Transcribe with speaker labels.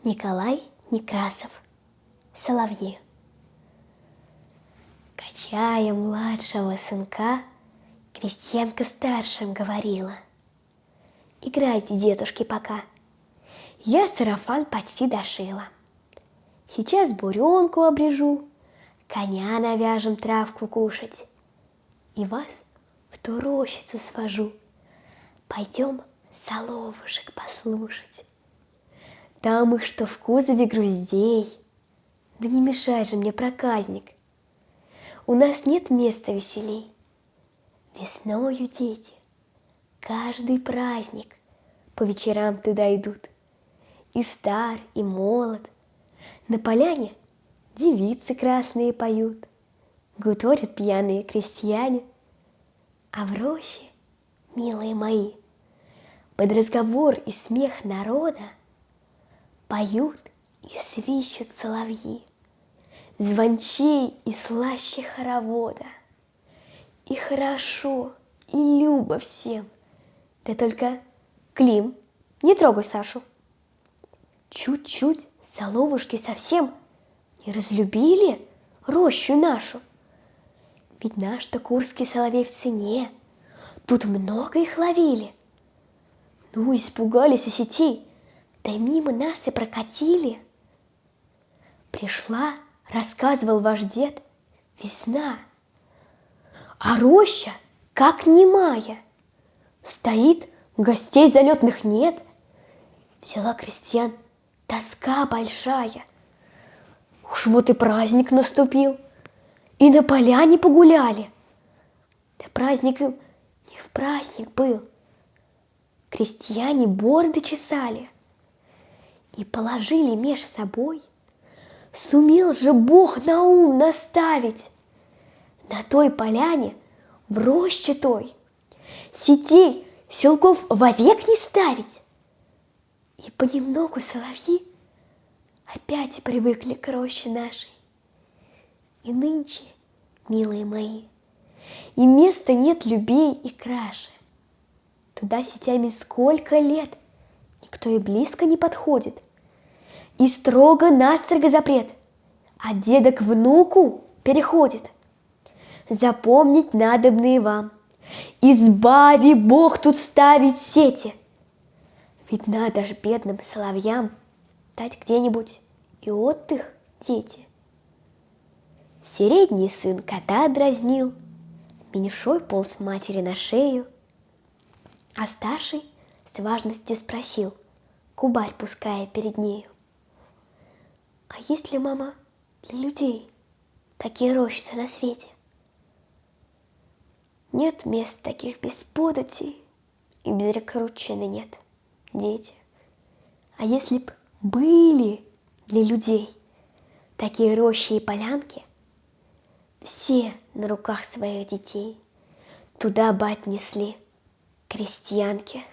Speaker 1: Николай Некрасов. Соловьи. Качая младшего сынка, крестьянка старшим говорила: «Играйте, дедушки, пока. Я сарафан почти дошила. Сейчас буренку обрежу, коня навяжем травку кушать, и вас в ту рощицу свожу. Пойдем соловушек послушать. Там их что в кузове груздей. Да не мешай же мне, проказник. У нас нет места веселей. Весною дети, каждый праздник, по вечерам туда идут. И стар, и молод. На поляне девицы красные поют, гуторят пьяные крестьяне. А в роще, милые мои, под разговор и смех народа поют и свищут соловьи, звончей и слаще хоровода. И хорошо, и любо всем, да только, Клим, не трогай Сашу. Чуть-чуть соловушки совсем не разлюбили рощу нашу. Ведь наш-то курский соловей в цене, тут много их ловили. Ну, испугались и сетей, да мимо нас и прокатили. Пришла, рассказывал ваш дед, весна, а роща как немая. Стоит, гостей залетных нет. Взяла крестьян тоска большая. Уж вот и праздник наступил, и на поляне погуляли. Да праздник им не в праздник был. Крестьяне бороды чесали и положили меж собой. Сумел же Бог на ум наставить. На той поляне, в роще той, сетей, селков вовек не ставить. И понемногу соловьи опять привыкли к роще нашей. И нынче, милые мои, и места нет любей и краше. Туда сетями сколько лет никто и близко не подходит. И строго-настрого запрет от деда к внуку переходит. Запомнить надобно и вам, избави Бог тут ставить сети. Ведь надо ж бедным соловьям дать где-нибудь и отдых, дети. Средний сын кота дразнил, меньшой полз матери на шею, а старший с важностью спросил, кубарь пуская перед нею: «А есть ли, мама, для людей такие рощицы на свете?» Нет мест таких без податей, и без рекрутчины нет, дети. А если б были для людей такие рощи и полянки, все на руках своих детей туда бы отнесли крестьянки.